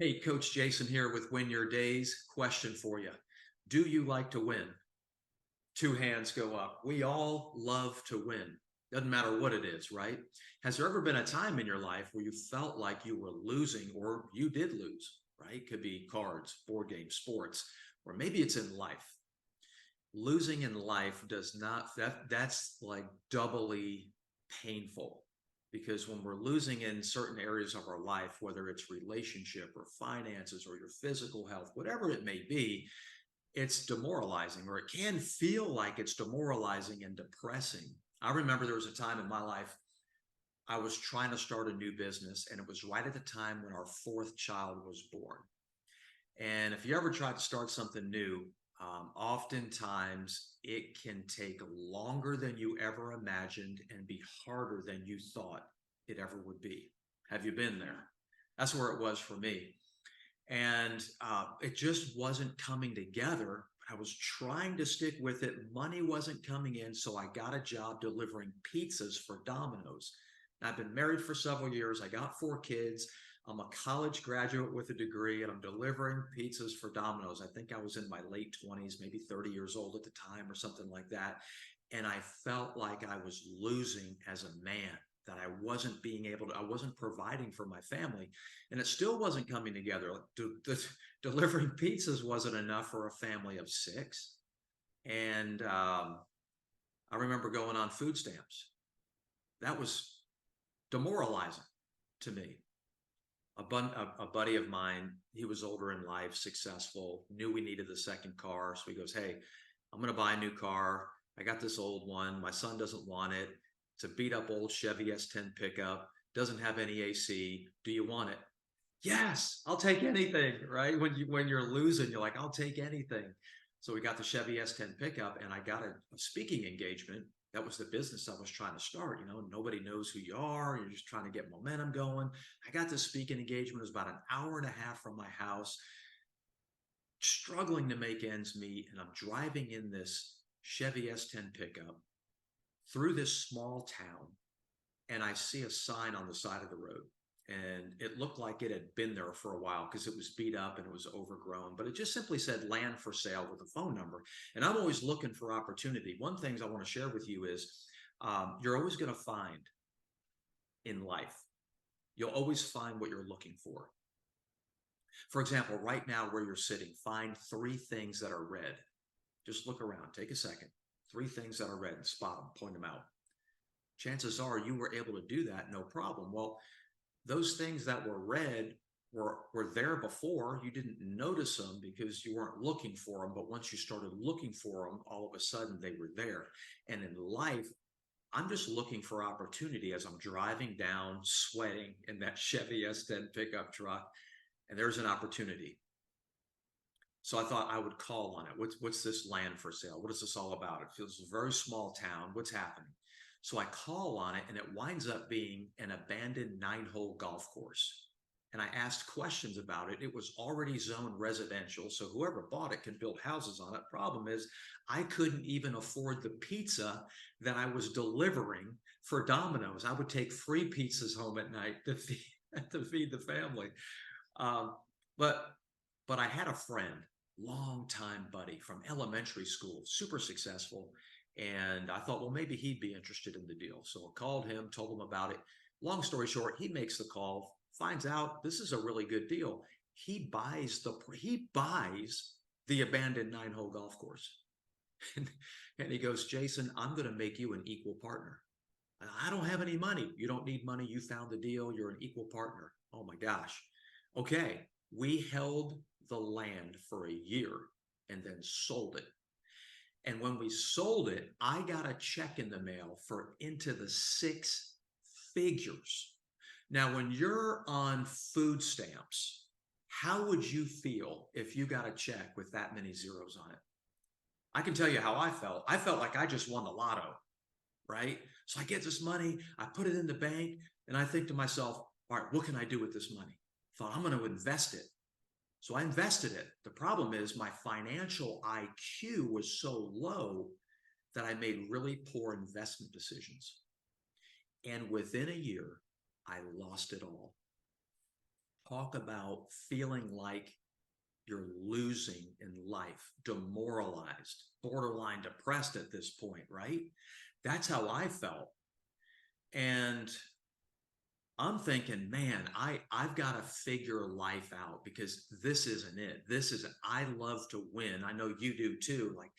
Hey, Coach Jason here with Win Your Days. Question for you. Do you like to win? Two hands go up. We all love to win. Doesn't matter what it is, right? Has there ever been a time in your life where you felt like you were losing or you did lose, right? Could be cards, board games, sports, or maybe it's in life. Losing in life does not, that's like doubly painful because when we're losing in certain areas of our life, whether it's relationship or finances or your physical health, whatever it may be, it's demoralizing, or it can feel like it's demoralizing and depressing. I remember there was a time in my life I was trying to start a new business, and it was right at the time when our fourth child was born. And if you ever tried to start something new, oftentimes it can take longer than you ever imagined and be harder than you thought it ever would be. Have you been there? That's where it was for me. And it just wasn't coming together. I was trying to stick with it. Money wasn't coming in. So I got a job delivering pizzas for Domino's. I've been married for several years. I got four kids. I'm a college graduate with a degree, and I'm delivering pizzas for Domino's. I think I was in my late 20s, maybe 30 years old at the time or something like that. And I felt like I was losing as a man, that I wasn't being able to, I wasn't providing for my family. And it still wasn't coming together. Delivering pizzas wasn't enough for a family of six. And I remember going on food stamps. That was demoralizing to me. A buddy of mine, he was older in life, successful, knew we needed the second car. So he goes, "Hey, I'm going to buy a new car. I got this old one. My son doesn't want it. It's a beat up old Chevy S10 pickup, doesn't have any AC. Do you want it?" Yes, I'll take anything, right? When you're losing, you're like, I'll take anything. So we got the Chevy S10 pickup, and I got a speaking engagement. That was the business I was trying to start. Nobody knows who you are. You're just trying to get momentum going. I got this speaking engagement. It was about an hour and a half from my house, struggling to make ends meet. And I'm driving in this Chevy S10 pickup through this small town, and I see a sign on the side of the road. And it looked like it had been there for a while because it was beat up and it was overgrown, but it just simply said land for sale with a phone number. And I'm always looking for opportunity. One thing I want to share with you is you're always going to find in life, you'll always find what you're looking for. For example, right now where you're sitting, find three things that are red. Just look around, take a second. Three things that are red and spot them, point them out. Chances are you were able to do that, no problem. Well, those things that were red were there before. You didn't notice them because you weren't looking for them. But once you started looking for them, all of a sudden they were there. And in life, I'm just looking for opportunity as I'm driving down, sweating in that Chevy S10 pickup truck, and there's an opportunity. So I thought I would call on it. What's this land for sale? What is this all about? It feels a very small town. What's happening? So I call on it, and it winds up being an abandoned 9-hole golf course. And I asked questions about it. It was already zoned residential, so whoever bought it could build houses on it. Problem is, I couldn't even afford the pizza that I was delivering for Domino's. I would take free pizzas home at night to feed the family. Um, but but I had a friend, longtime buddy from elementary school, super successful. And I thought, well, maybe he'd be interested in the deal. So I called him, told him about it. Long story short, he makes the call, finds out this is a really good deal. He buys the abandoned 9-hole golf course. And he goes, "Jason, I'm going to make you an equal partner." "I don't have any money." "You don't need money. You found the deal. You're an equal partner." Oh my gosh. Okay. We held the land for a year and then sold it. And when we sold it, I got a check in the mail for into the six figures. Now, when you're on food stamps, how would you feel if you got a check with that many zeros on it? I can tell you how I felt. I felt like I just won the lotto, right? So I get this money, I put it in the bank, and I think to myself, all right, what can I do with this money? I thought, I'm going to invest it. So I invested it. The problem is my financial IQ was so low that I made really poor investment decisions. And within a year, I lost it all. talk about feeling like you're losing in life, demoralized, borderline depressed at this point, right? That's how I felt. And I'm thinking, man, I've got to figure life out because this isn't it. This isn't, I love to win. I know you do too. Like,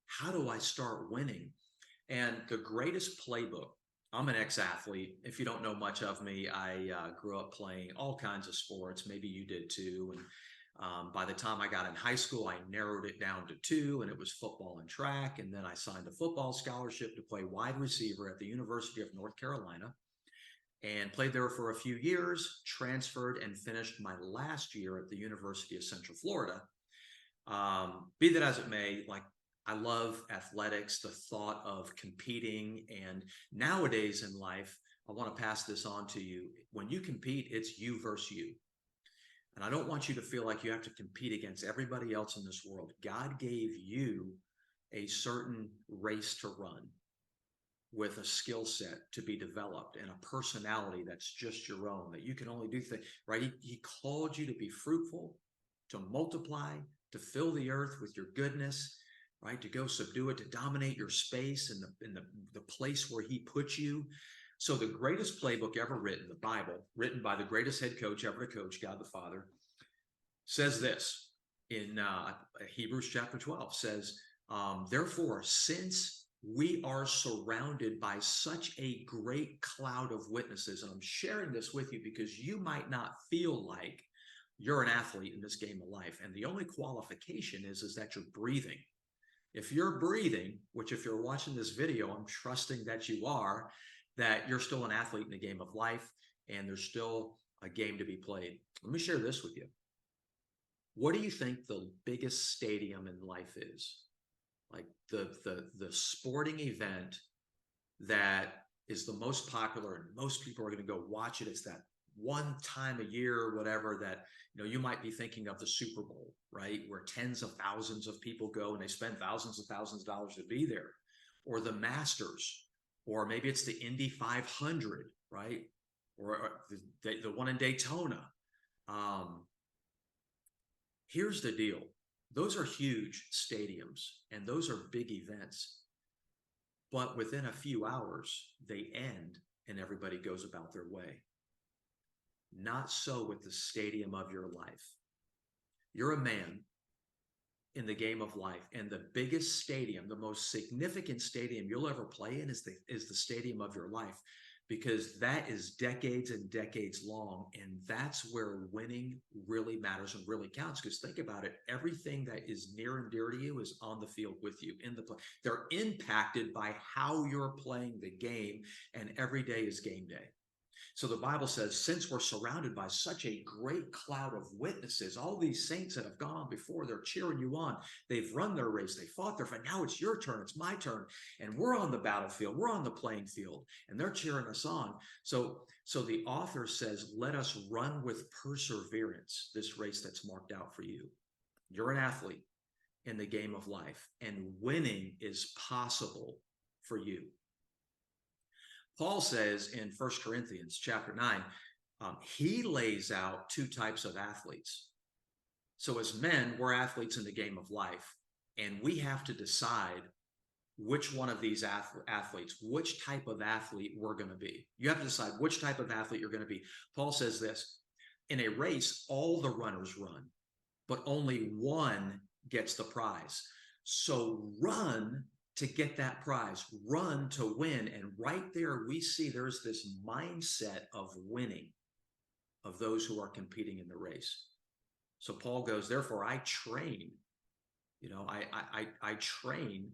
how do I start winning? And the greatest playbook, I'm an ex-athlete. If you don't know much of me, I grew up playing all kinds of sports. Maybe you did too. And by the time I got in high school, I narrowed it down to two, and it was football and track. And then I signed a football scholarship to play wide receiver at the University of North Carolina and played there for a few years, transferred and finished my last year at the University of Central Florida. Be that as it may, like I love athletics, the thought of competing. And nowadays in life, I want to pass this on to you. When you compete, it's you versus you. And I don't want you to feel like you have to compete against everybody else in this world. God gave you a certain race to run with a skill set to be developed and a personality that's just your own, that you can only do things, right? He called you to be fruitful, to multiply, to fill the earth with your goodness, right? To go subdue it, to dominate your space and the place where he put you. So the greatest playbook ever written, the Bible, written by the greatest head coach ever to coach, God the Father, says this in Hebrews chapter 12, says, therefore, since we are surrounded by such a great cloud of witnesses. And I'm sharing this with you because you might not feel like you're an athlete in this game of life. And the only qualification is that you're breathing. If you're breathing, which if you're watching this video, I'm trusting that you are, that you're still an athlete in the game of life and there's still a game to be played. Let me share this with you. What do you think the biggest stadium in life is? Like the sporting event that is the most popular and most people are going to go watch it. It's that one time a year or whatever that, you might be thinking of the Super Bowl, right? Where tens of thousands of people go and they spend thousands of dollars to be there, or the Masters, or maybe it's the Indy 500, right? Or the one in Daytona. Here's the deal. Those are huge stadiums and those are big events. But within a few hours, they end and everybody goes about their way. Not so with the stadium of your life. You're a man in the game of life, and the biggest stadium, the most significant stadium you'll ever play in is the stadium of your life, because that is decades and decades long. And that's where winning really matters and really counts. Because think about it, everything that is near and dear to you is on the field with you in the play. They're impacted by how you're playing the game, and every day is game day. So the Bible says, since we're surrounded by such a great cloud of witnesses, all these saints that have gone on before, they're cheering you on. They've run their race. They fought their fight. Now it's your turn. It's my turn. And we're on the battlefield. We're on the playing field. And they're cheering us on. So the author says, let us run with perseverance this race that's marked out for you. You're an athlete in the game of life, and winning is possible for you. Paul says in 1 Corinthians chapter 9, he lays out two types of athletes. So as men, we're athletes in the game of life, and we have to decide which one of these athletes, which type of athlete we're going to be. You have to decide which type of athlete you're going to be. Paul says this, in a race, all the runners run, but only one gets the prize. So run to get that prize, run to win. And right there, we see there's this mindset of winning of those who are competing in the race. So Paul goes, therefore, I train, I train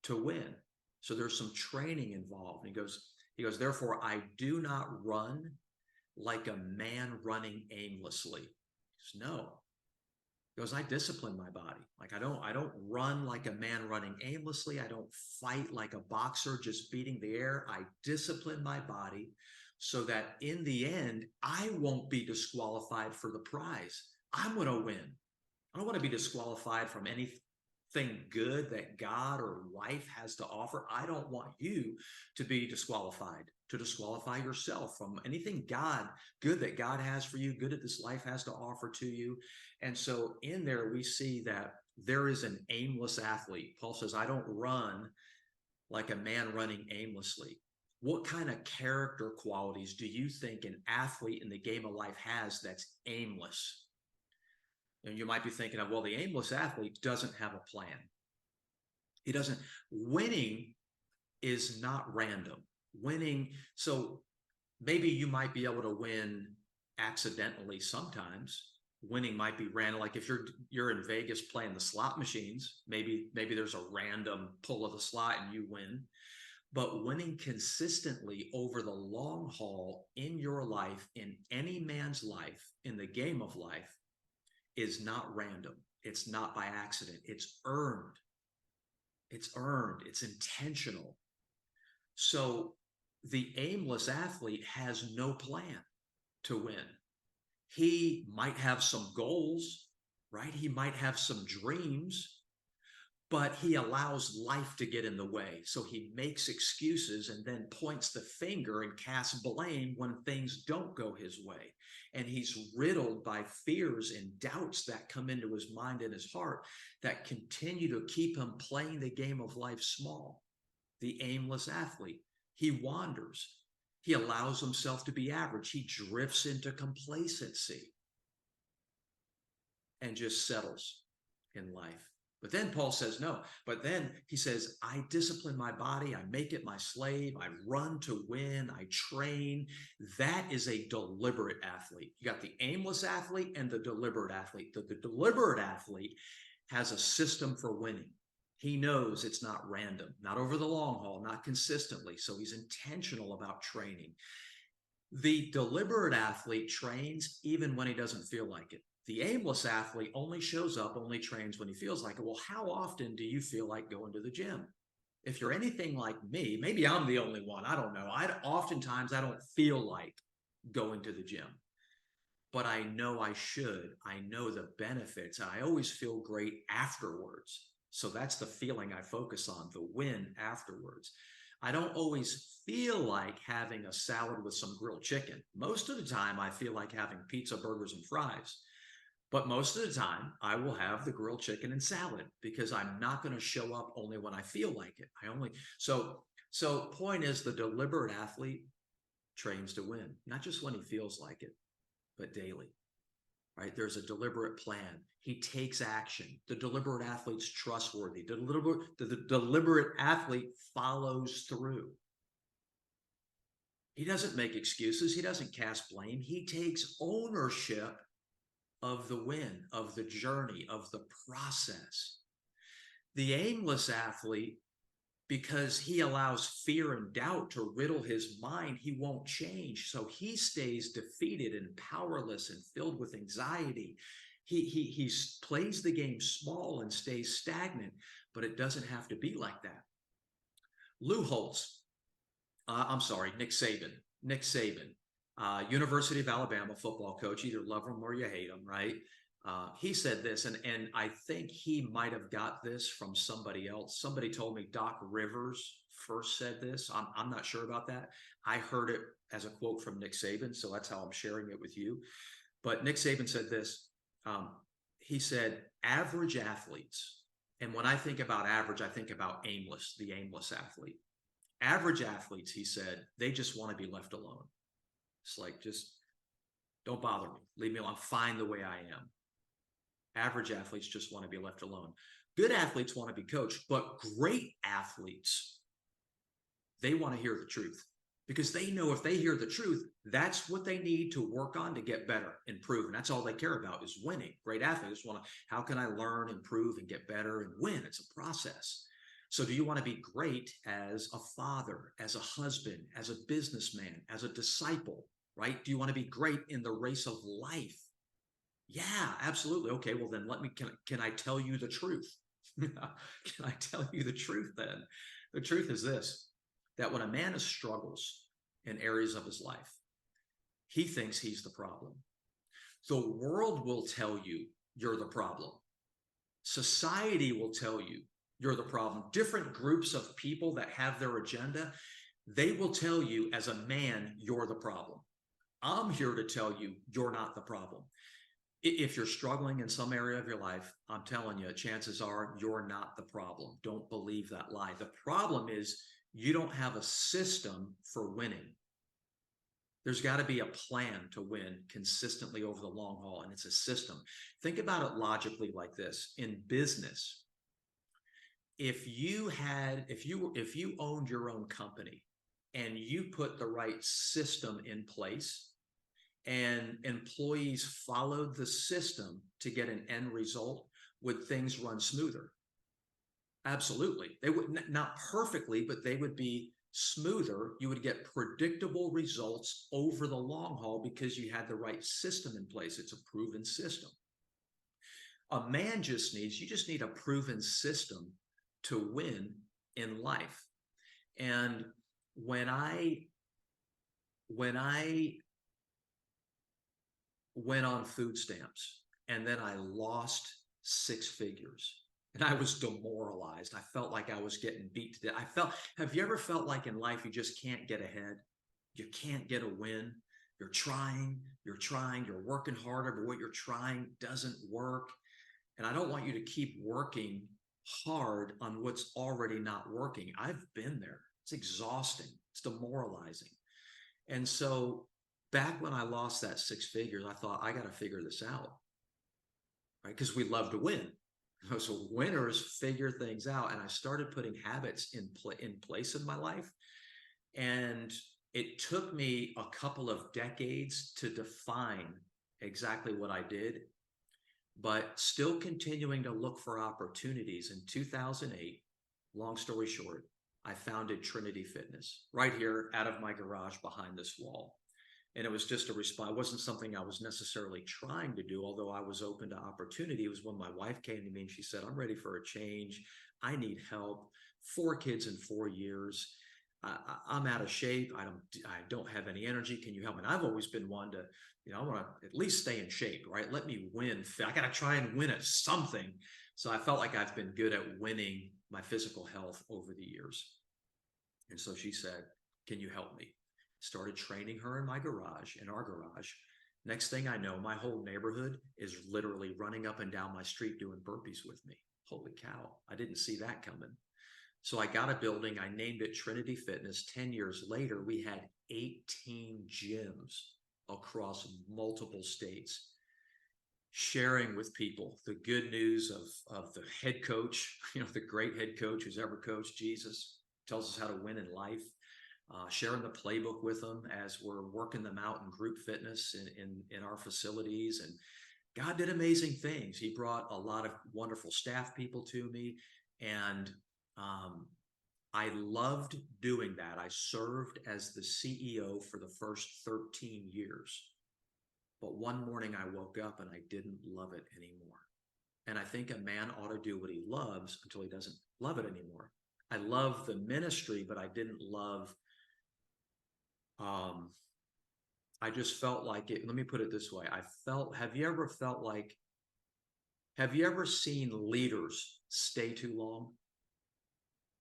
to win. So there's some training involved. And he goes, therefore, I do not run like a man running aimlessly. He goes, no. He goes, I discipline my body. Like I don't run like a man running aimlessly. I don't fight like a boxer just beating the air. I discipline my body so that in the end, I won't be disqualified for the prize. I'm going to win. I don't want to be disqualified from anything good that God or life has to offer. I don't want you to be disqualified to disqualify yourself from anything good that God has for you, good that this life has to offer to you. And so in there, we see that there is an aimless athlete. Paul says, I don't run like a man running aimlessly. What kind of character qualities do you think an athlete in the game of life has that's aimless? And you might be thinking of, well, the aimless athlete doesn't have a plan. He doesn't. Winning is not random. Winning, so maybe you might be able to win accidentally sometimes. Winning might be random. Like if you're in Vegas playing the slot machines, maybe there's a random pull of the slot and you win. But winning consistently over the long haul in your life, in any man's life, in the game of life, is not random. It's not by accident. It's earned. It's earned. It's intentional. So the aimless athlete has no plan to win. He might have some goals, right? He might have some dreams, but he allows life to get in the way. So he makes excuses and then points the finger and casts blame when things don't go his way. And he's riddled by fears and doubts that come into his mind and his heart that continue to keep him playing the game of life small. The aimless athlete. He wanders. He allows himself to be average. He drifts into complacency and just settles in life. But then Paul says, no. But then he says, I discipline my body. I make it my slave. I run to win. I train. That is a deliberate athlete. You got the aimless athlete and the deliberate athlete. The deliberate athlete has a system for winning. He knows it's not random, not over the long haul, not consistently. So he's intentional about training. The deliberate athlete trains even when he doesn't feel like it. The aimless athlete only shows up, only trains when he feels like it. Well, how often do you feel like going to the gym? If you're anything like me, maybe I'm the only one. I don't know. Oftentimes I don't feel like going to the gym, but I know I should. I know the benefits. And I always feel great afterwards. So that's the feeling I focus on, the win afterwards. I don't always feel like having a salad with some grilled chicken. Most of the time, I feel like having pizza, burgers, and fries. But most of the time, I will have the grilled chicken and salad because I'm not going to show up only when I feel like it. So point is, the deliberate athlete trains to win, not just when he feels like it, but daily. Right? There's a deliberate plan. He takes action. The deliberate athlete's trustworthy. The deliberate athlete follows through. He doesn't make excuses. He doesn't cast blame. He takes ownership of the win, of the journey, of the process. The aimless athlete, because he allows fear and doubt to riddle his mind, he won't change. So he stays defeated and powerless and filled with anxiety. He plays the game small and stays stagnant, but it doesn't have to be like that. Nick Saban. Nick Saban, University of Alabama football coach, either love him or you hate him, right? He said this, and I think he might have got this from somebody else. Somebody told me Doc Rivers first said this. I'm not sure about that. I heard it as a quote from Nick Saban, so that's how I'm sharing it with you. But Nick Saban said this. He said, average athletes, and when I think about average, I think about aimless, the aimless athlete. Average athletes, he said, they just want to be left alone. It's like, just don't bother me. Leave me alone. I'm fine the way I am. Average athletes just want to be left alone. Good athletes want to be coached, but great athletes, they want to hear the truth because they know if they hear the truth, that's what they need to work on to get better, improve. And that's all they care about is winning. Great athletes want to, how can I learn, improve, and get better and win? It's a process. So do you want to be great as a father, as a husband, as a businessman, as a disciple, right? Do you want to be great in the race of life? Yeah, absolutely. Okay, well then can I tell you the truth? Can I tell you the truth then? The truth is this, that when a man struggles in areas of his life, he thinks he's the problem. The world will tell you you're the problem. Society will tell you you're the problem. Different groups of people that have their agenda, They will tell you as a man, you're the problem. I'm here to tell you, you're not the problem. If you're struggling in some area of your life, I'm telling you, chances are you're not the problem. Don't believe that lie. The problem is you don't have a system for winning. There's got to be a plan to win consistently over the long haul, and it's a system. Think about it logically like this. In business, if you owned your own company and you put the right system in place and employees followed the system to get an end result, would things run smoother? Absolutely. They would not perfectly, but they would be smoother. You would get predictable results over the long haul because you had the right system in place. It's a proven system. A man you just need a proven system to win in life. And when I went on food stamps and then I lost 6 figures and I was demoralized. I felt like I was getting beat to death. Have you ever felt like in life you just can't get ahead? You can't get a win. You're trying, you're working harder, but what you're trying doesn't work. And I don't want you to keep working hard on what's already not working. I've been there. It's exhausting. It's demoralizing. And so back when I lost that 6 figures, I thought, I got to figure this out, right? Because we love to win. So winners figure things out. And I started putting habits in place in my life. And it took me a couple of decades to define exactly what I did, but still continuing to look for opportunities. In 2008, long story short, I founded Trinity Fitness right here out of my garage behind this wall. And it was just a response. It wasn't something I was necessarily trying to do, although I was open to opportunity. It was when my wife came to me and she said, I'm ready for a change. I need help. 4 kids in 4 years. I'm out of shape. I don't have any energy. Can you help me? And I've always been one to, I want to at least stay in shape, right? Let me win. I got to try and win at something. So I felt like I've been good at winning my physical health over the years. And so she said, can you help me? Started training her in our garage. Next thing I know, my whole neighborhood is literally running up and down my street doing burpees with me. Holy cow. I didn't see that coming. So I got a building. I named it Trinity Fitness. 10 years later, we had 18 gyms across multiple states, sharing with people the good news of the head coach, the great head coach who's ever coached, Jesus, tells us how to win in life. Sharing the playbook with them as we're working them out in group fitness in our facilities. And God did amazing things. He brought a lot of wonderful staff people to me. And I loved doing that. I served as the CEO for the first 13 years. But one morning I woke up and I didn't love it anymore. And I think a man ought to do what he loves until he doesn't love it anymore. I love the ministry, but I didn't love I just felt like it. Let me put it this way. Have you ever seen leaders stay too long?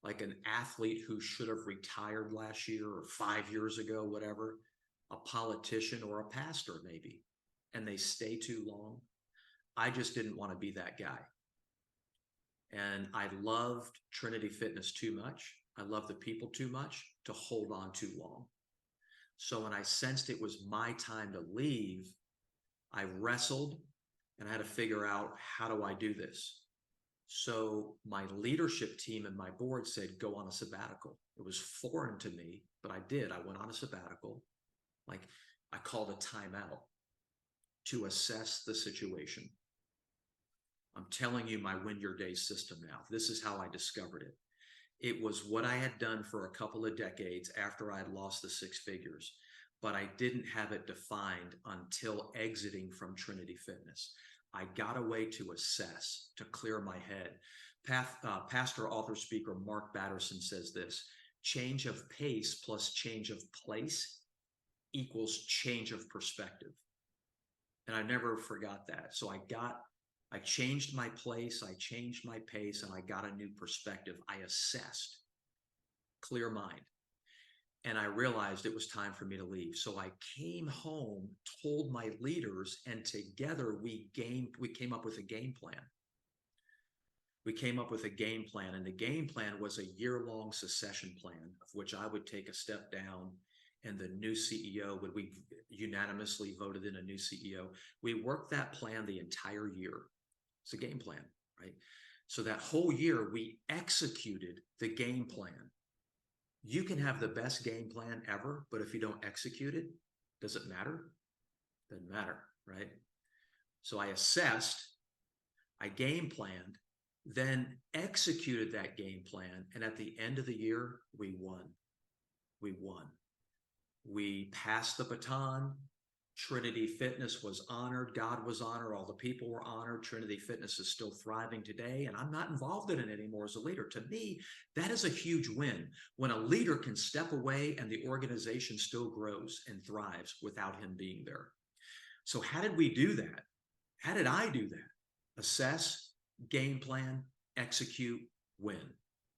Like an athlete who should have retired last year or 5 years ago, whatever, a politician or a pastor maybe, and they stay too long. I just didn't want to be that guy. And I loved Trinity Fitness too much. I loved the people too much to hold on too long. So when I sensed it was my time to leave, I wrestled and I had to figure out, how do I do this? So my leadership team and my board said, go on a sabbatical. It was foreign to me, but I did. I went on a sabbatical. Like, I called a timeout to assess the situation. I'm telling you my Win Your Day system now. This is how I discovered it. It was what I had done for a couple of decades after I had lost the 6 figures, but I didn't have it defined until exiting from Trinity Fitness. I got a way to assess, to clear my head. Pastor, author, speaker Mark Batterson says this: change of pace plus change of place equals change of perspective. And I never forgot that. So I changed my place, I changed my pace, and I got a new perspective. I assessed, clear mind. and I realized it was time for me to leave. So I came home, told my leaders, and together we came up with a game plan. We came up with a game plan, and the game plan was a year-long succession plan of which I would take a step down, and the new CEO would, we unanimously voted in a new CEO. We worked that plan the entire year. It's a game plan, right? So that whole year we executed the game plan. You can have the best game plan ever, but if you don't execute it, does it matter? Doesn't matter, right? So I assessed, I game planned, then executed that game plan. And at the end of the year, we won. We won. We passed the baton. Trinity Fitness was honored. God was honored. All the people were honored. Trinity Fitness is still thriving today, and I'm not involved in it anymore as a leader. To me, that is a huge win when a leader can step away and the organization still grows and thrives without him being there. So how did we do that? How did I do that? Assess, game plan, execute, win.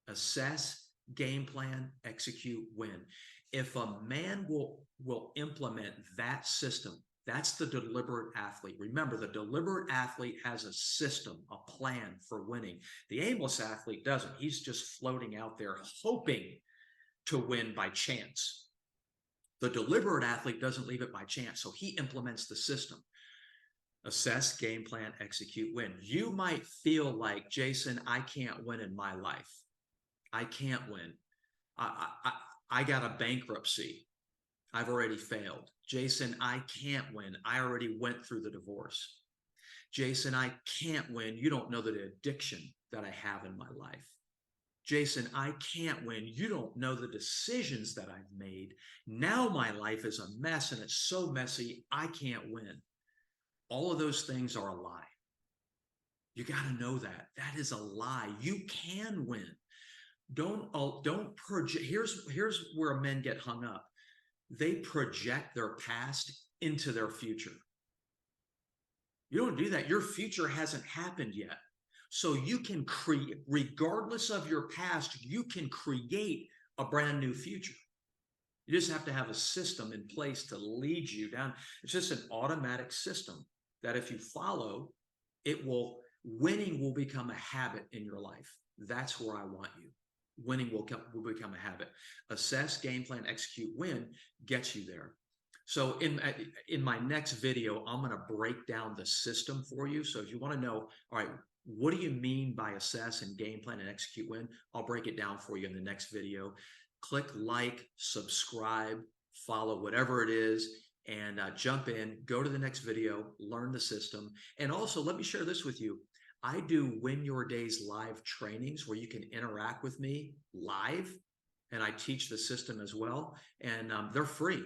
Assess, game plan, execute, win. If a man will implement that system, that's the deliberate athlete. Remember, the deliberate athlete has a system, a plan for winning. The aimless athlete doesn't. He's just floating out there hoping to win by chance. The deliberate athlete doesn't leave it by chance, so he implements the system. Assess, game plan, execute, win. You might feel like, Jason, I can't win in my life. I can't win. I got a bankruptcy. I've already failed. Jason, I can't win. I already went through the divorce. Jason, I can't win. You don't know the addiction that I have in my life. Jason, I can't win. You don't know the decisions that I've made. Now my life is a mess, and it's so messy, I can't win. All of those things are a lie. You got to know that. That is a lie. You can win. Don't project. Here's where men get hung up. They project their past into their future. You don't do that. Your future hasn't happened yet. So you can create, regardless of your past, you can create a brand new future. You just have to have a system in place to lead you down. It's just an automatic system that if you follow, winning will become a habit in your life. That's where I want you. Winning will become a habit. Assess, game plan, execute, win gets you there. So in my next video, I'm going to break down the system for you. So if you want to know, all right, what do you mean by assess and game plan and execute, win? I'll break it down for you in the next video. Click like, subscribe, follow, whatever it is, and jump in, go to the next video, learn the system. And also, let me share this with you. I do Win Your Days live trainings where you can interact with me live, and I teach the system as well, and they're free.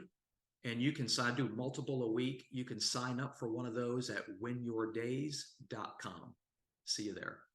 And you can do multiple a week. You can sign up for one of those at winyourdays.com. See you there.